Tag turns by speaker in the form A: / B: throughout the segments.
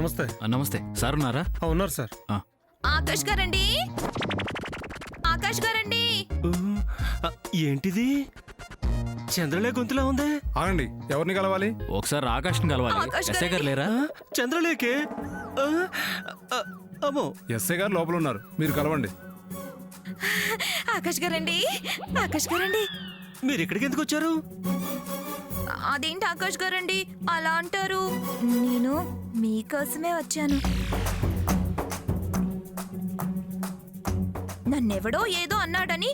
A: నమస్తే.
B: నమస్తే సార్ ఉన్నారా?
A: ఉన్నారు సార్.
C: ఆకాష్ గారండి, ఆకాష్ గారండి.
A: ఏంటిది చంద్రలే గొంతులా ఉంది? ఆగండి, ఎవరిని కలవాలి?
B: ఒకసారి ఆకాష్ని కలవాలి. ఎస్ఐ గారు లేరా?
A: చంద్రలేకే? అమ్మో, ఎస్ఐ గారు లోపల ఉన్నారు, మీరు కలవండి.
C: ఆకాష్ గారండి, ఆకాష్ గారండి.
A: మీరు ఇక్కడికి ఎందుకు వచ్చారు?
C: అదేంటి ఆకాష్ గారండి అలా అంటారు? నేను మీకోసమే వచ్చాను. నన్నెవడో ఏదో అన్నాడని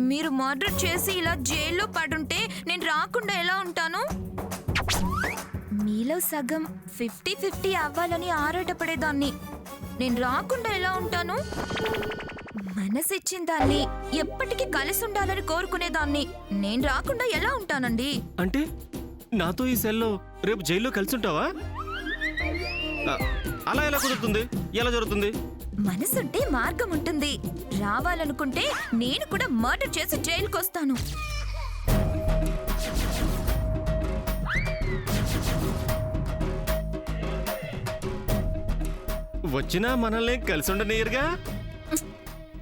C: మీరు మర్డర్ చేసి ఇలా జైల్లో పడుంటే నేను రాకుండా ఎలా ఉంటాను? మీలో సగం 50-50 అవ్వాలని ఆరాటపడేదాన్ని. నేను రాకుండా ఎలా ఉంటాను? మనసిచ్చిన దాన్ని, ఎప్పటికీ కలిసి ఉండాలని కోరుకునేదాన్ని. నేను రాకుండా ఎలా ఉంటానండి?
A: అంటే నాతో ఈ సెల్లో రేపు జైల్లో కలిసి ఉంటావా? అలా ఎలా కుదురుతుంది? ఎలా జరుగుతుంది?
C: మనసుంటే మార్గం ఉంటుంది. రావాలనుకుంటే నేను కూడా మర్డర్ చేసి జైలుకి వస్తాను.
A: వచ్చినా మనల్ని కలిసి ఉండనియరుగా?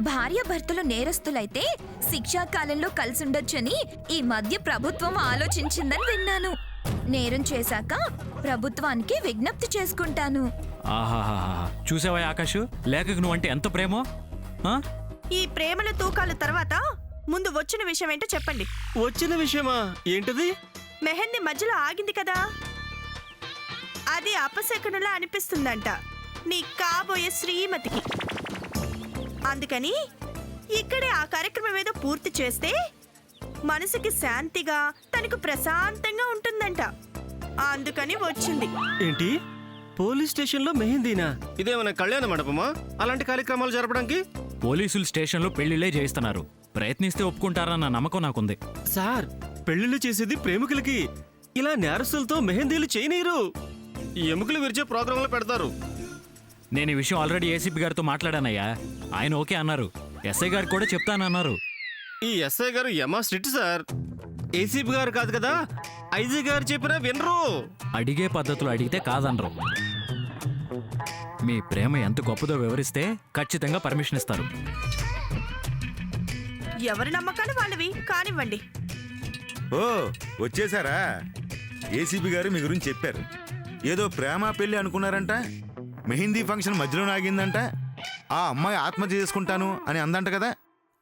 C: భార్యాభర్తలు నేరస్తులైతే శిక్షాకాలంలో కలిసి ఉండొచ్చని ఈ మధ్య ప్రభుత్వం ఆలోచించిందని విన్నాను. నేరం చేశాక ప్రభుత్వానికి విజ్ఞప్తి చేసుకుంటాను.
B: చూసావా ఆకాష్, లేఖకు నువ్వంటే ఎంత ప్రేమో.
D: ఈ ప్రేమల తూకాల తర్వాత ముందు వచ్చిన విషయం ఏంటో చెప్పండి.
A: వచ్చిన విషయమా? ఏంటది?
D: మెహందీ మధ్యలో ఆగింది కదా, అది అపశకునులా అనిపిస్తుందంట నీ కాబోయే శ్రీమతికి. అందుకని ఇక్కడే ఆ కార్యక్రమం ఏదో పూర్తి చేస్తే మనసుకి శాంతిగా, తనకు ప్రశాంతంగా ఉంటుందంట. అందుకని వచ్చింది.
A: ఏంటి, పోలీస్ స్టేషన్లో మెహందీనా? ఇదేమన్నా కళ్యాణ మండపమా అలాంటి కార్యక్రమాలు జరపడానికి?
B: పోలీసులు స్టేషన్లో పెళ్లిళ్లే చేయిస్తున్నారు. ప్రయత్నిస్తే ఒప్పుకుంటారన్న నమ్మకం నాకుంది.
A: సార్, పెళ్లిళ్ళు చేసేది ప్రేమికులకి. ఇలా నేరస్తులతో మెహందీలు చేయనీరు. ఎముకలు విరిచే ప్రోగ్రాంలు పెడతారు.
B: నేను ఈ విషయం ఆల్రెడీ ఏసీపీ గారితో మాట్లాడానయ్యా. ఆయన ఓకే అన్నారు. ఎస్ఐ గారికి కూడా చెప్తానన్నారు.
A: ఈ ఎస్ఐ గారు యమా స్ట్రిక్ట్ సార్. ఏసీపీ గారు కాదు కదా, ఐజీ గారు చెప్పినా వినరు.
B: అడిగే పద్ధతులు అడిగితే కాదనరు. మీ ప్రేమ ఎంత గొప్పదో వివరిస్తే ఖచ్చితంగా పర్మిషన్ ఇస్తారు.
D: ఎవరి నమ్మకాలు వాళ్ళవి కానివ్వండి.
E: ఓ, వచ్చేసారా? ఏసీపీ గారు మీ గురించి చెప్పారు. ఏదో ప్రేమ పెళ్లి అనుకున్నారంట, మెహిందీ ఫంక్షన్ మధ్యలో ఆగిందంట, ఆ అమ్మాయి ఆత్మహత్య చేసుకుంటాను అని అందంట కదా?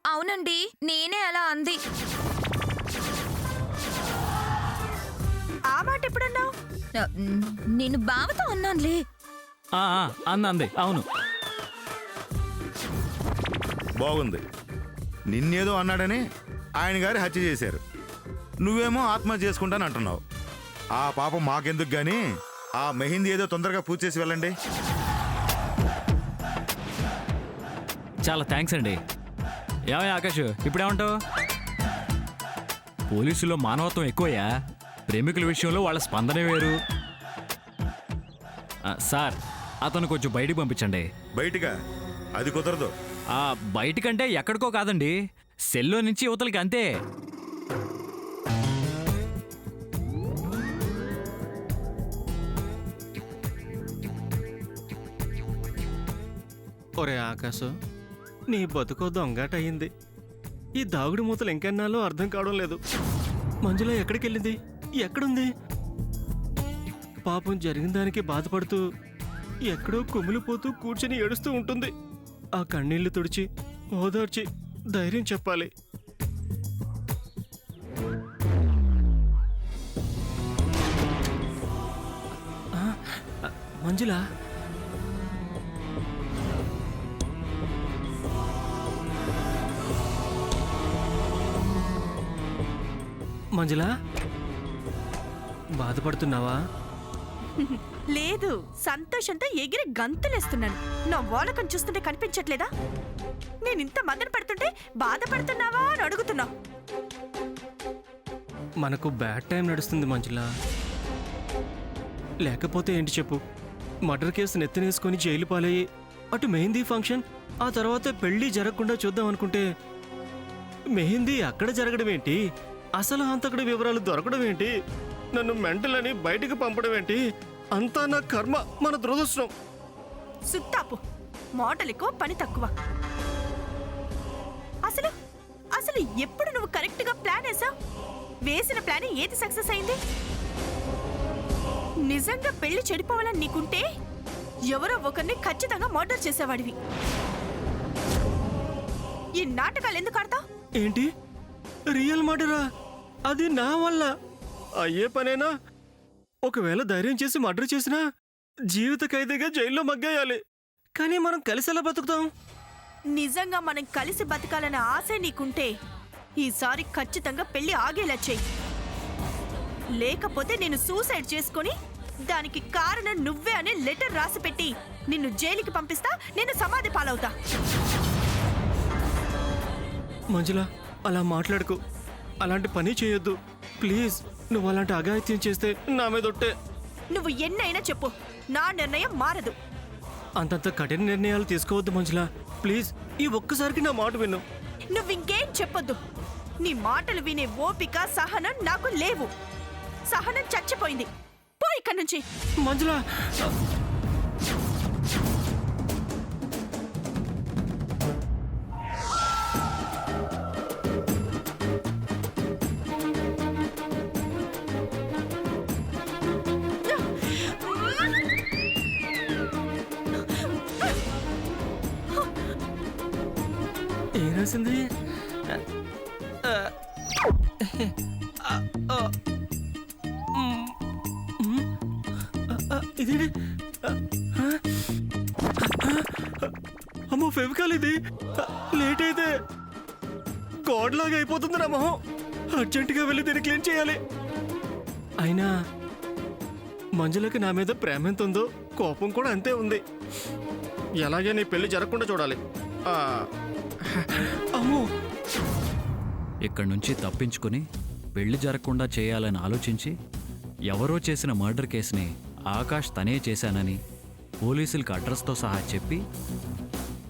C: అవునండి, నేనే అలా అంది.
D: ఆ మాట ఎప్పుడన్నావు?
C: నేను బావతో అన్నానులే.
B: అంది. అవును,
E: బాగుంది. నిన్నేదో అన్నాడని ఆయన గారు హత్య చేశారు. నువ్వేమో ఆత్మహత్య చేసుకుంటాను అంటున్నావు. ఆ పాపం మాకెందుకు గాని ఆ మెహిందీ ఏదో తొందరగా పూజ చేసి వెళ్ళండి.
B: చాలా థ్యాంక్స్ అండి. ఏమయ్యా ఆకాష్, ఇప్పుడేమంటావు? పోలీసులో మానవత్వం ఎక్కువయ్యా. ప్రేమికుల విషయంలో వాళ్ళ స్పందనే వేరు. సార్, అతను కొంచెం బయటికి పంపించండి.
E: బయటిగా? అది కుదరదు.
B: బయటికంటే ఎక్కడికో కాదండి, సెల్లో నుంచి యువతలకి, అంతే.
A: ఒరే ఆకాశం, నీ బతుకో దొంగట అయింది. ఈ దాగుడు మూతలు ఇంకెన్నాలో అర్థం కావడం లేదు. మంజుల ఎక్కడికి వెళ్ళింది? ఎక్కడుంది? పాపం జరిగిన దానికి బాధపడుతూ ఎక్కడో కుమిలిపోతూ కూర్చొని ఏడుస్తూ ఉంటుంది. ఆ కన్నీళ్లు తుడిచి ఓదార్చి ధైర్యం చెప్పాలి. మంజుల, మంజుల, బాధపడుతున్నావా?
D: లేదు, సంతోషంతో ఎగిరి గంతులేస్తున్నాను. నా వాలకం చూస్తుంటే కనిపించట్లేదా? నేను ఇంత మదన పడుతుంటే బాధపడుతున్నావా అని అడుగుతున్నావు.
A: మనకు బ్యాడ్ టైం నడుస్తుంది మంజుల. లేకపోతే ఏంటి చెప్పు? మర్డర్ కేసు నెత్తినేసుకొని జైలు పాలయ్యి, అటు మెహందీ ఫంక్షన్, ఆ తర్వాత పెళ్లి జరగకుండా చూద్దాం అనుకుంటే మెహందీ అక్కడ జరగడం ఏంటి? అసలు హంతకుడి వివరాలు దొరకడం ఏంటి? నన్ను మెంటల్ అని బయటికి పంపడం ఏంటి? అంతా నా కర్మ, మన దురదృష్టం.
D: సుత్తాపు, మోటలికో పని తక్కువ. అసలు అసలు ఎప్పుడు నువ్వు కరెక్ట్ గా ప్లాన్ వేసావు? వేసిన ప్లాన్ ఏది సక్సెస్ అయింది? నిజంగా పెళ్లి చెడిపోవాలని నీకుంటే ఎవరో ఒకరిని ఖచ్చితంగా మర్డర్ చేసేవాడివి. ఈ నాటకాలు ఎందుకు ఆడతావు?
A: ఏంటి, రియల్ మర్డరా? అది నా వల్ల అయ్యే పనేనా? ఒకవేళ ధైర్యం చేసి మర్డర్ చేసినా జీవిత ఖైదీగా జైల్లో మగ్గేయాలి. కానీ మనం కలిసి ఎలా బతుకుతాం?
D: నిజంగా మనం కలిసి బతకాలనే ఆశ నీకుంటే ఈసారి ఖచ్చితంగా పెళ్లి ఆగేలా చెయ్యి. లేకపోతే నేను సూసైడ్ చేసుకొని దానికి కారణం నువ్వే అనే లెటర్ రాసి పెట్టి నిన్ను జైలుకి పంపిస్తా, నేను సమాధి పాలవుతా.
A: మంజుల, అలా మాట్లాడుకు. అలాంటి పని చేయొద్దు ప్లీజ్. నువ్వు అలాంటి అఘాయిత్యం చేస్తే నా మీద ఒట్టే.
D: నువ్వు ఎన్నైనా చెప్పు, నా నిర్ణయం మారదు.
A: అంతంత కఠిన నిర్ణయాలు తీసుకోవద్దు మంజుల, ప్లీజ్. ఈ ఒక్కసారికి నా మాట విను.
D: నువ్వింకేం చెప్పొద్దు. నీ మాటలు వినే ఓపిక, సహనం నాకు లేవు. సహనం చచ్చిపోయింది. పో ఇక్కడి నుంచి.
A: మంజుల, ఏం రాసింది? ఇదేంటి? అమ్మో, ఫెవికాల్ ఇది. లేట్ అయితే గాడ్లాగా అయిపోతుంది నా మొహం. అర్జెంటుగా వెళ్ళి దీన్ని క్లీన్ చేయాలి. అయినా మంజులకి నా మీద ప్రేమ ఎంత ఉందో కోపం కూడా అంతే ఉంది. ఎలాగే నీ పెళ్లి జరగకుండా చూడాలి. అమ్మో,
B: ఇక్కడి నుంచి తప్పించుకుని పెళ్లి జరగకుండా చేయాలని ఆలోచించి ఎవరో చేసిన మర్డర్ కేసుని ఆకాష్ తనే చేశానని పోలీసులకు అడ్రస్తో సహా చెప్పి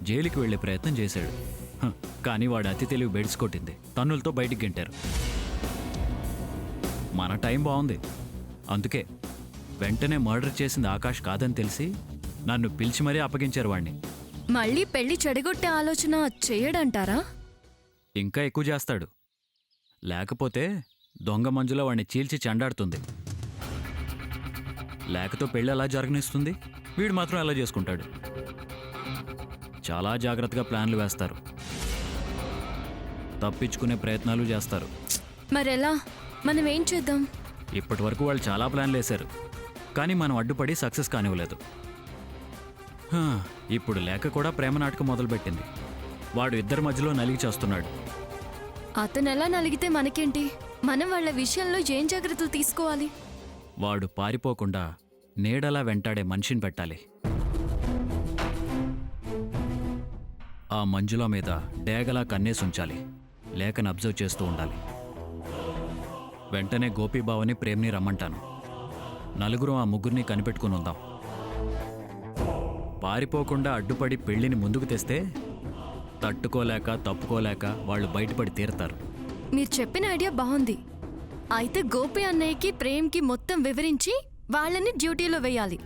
B: జైలుకి వెళ్లే ప్రయత్నం చేశాడు. కానీ వాడు అతి తెలివి బెడ్స్ కొట్టింది. తన్నులతో బయటికి గెంటారు. మన టైం బాగుంది. అందుకే వెంటనే మర్డర్ చేసింది ఆకాష్ కాదని తెలిసి నన్ను పిలిచి మరీ అప్పగించారు వాణ్ణి.
C: మళ్ళీ పెళ్లి చెడగొట్టే ఆలోచన చేయడంటారా?
B: ఇంకా ఎక్కువ చేస్తాడు. లేకపోతే దొంగ మంజులో వాణ్ణి చీల్చి చెండాడుతుంది. లేకతో పెళ్ళి ఎలా జరగనిస్తుంది? వీడు మాత్రం ఎలా చేసుకుంటాడు? చాలా జాగ్రత్తగా ప్లాన్లు వేస్తారు. తప్పించుకునే ప్రయత్నాలు చేస్తారు.
C: మరెలా? మనం ఏం చేద్దాం?
B: ఇప్పటి వరకు వాళ్ళు చాలా ప్లాన్లు వేశారు. కానీ మనం అడ్డుపడి సక్సెస్ కానివ్వలేదు. ఇప్పుడు లేక కూడా ప్రేమ నాటకం మొదలుపెట్టింది. వాడు ఇద్దరి మధ్యలో నలిగి చేస్తున్నాడు.
C: అతను ఎలా నలిగితే మనకేంటి? మనం వాళ్ళ విషయంలో ఏం జాగ్రత్తలు తీసుకోవాలి?
B: వాడు పారిపోకుండా నీడలా వెంటాడే మనిషిని పెట్టాలి. ఆ మంజుల మీద డేగలా కన్నేసుంచాలి. లేఖను అబ్జర్వ్ చేస్తూ ఉండాలి. వెంటనే గోపీబావని ప్రేమ్ని రమ్మంటాను. నలుగురు ఆ ముగ్గురిని కనిపెట్టుకుని ఉందాం. పారిపోకుండా అడ్డుపడి పెళ్లిని ముందుకు తెస్తే తట్టుకోలేక తప్పుకోలేక వాళ్ళు బయటపడి తీరతారు.
C: మీరు చెప్పిన ఐడియా బాగుంది. అయితే గోపి అన్నయ్యకి ప్రేమ్కి మొత్తం వివరించి వాళ్ళని డ్యూటీలో వేయాలి.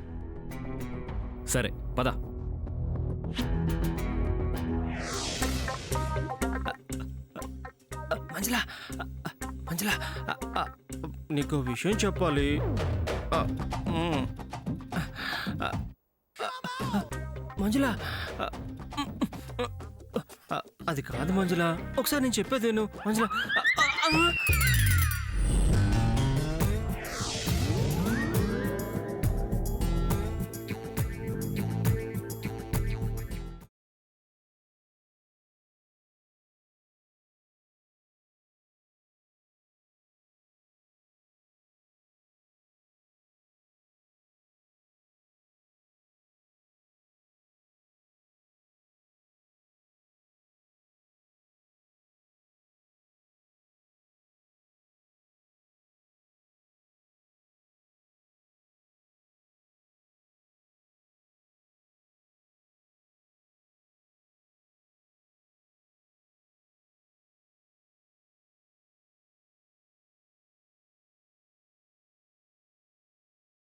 B: సరే పద.
A: మంజుల, మంజుల, నీకు విషయం చెప్పాలి. మంజుల, అది కాదు మంజుల, ఒకసారి నేను చెప్పేదేను. మంజుల,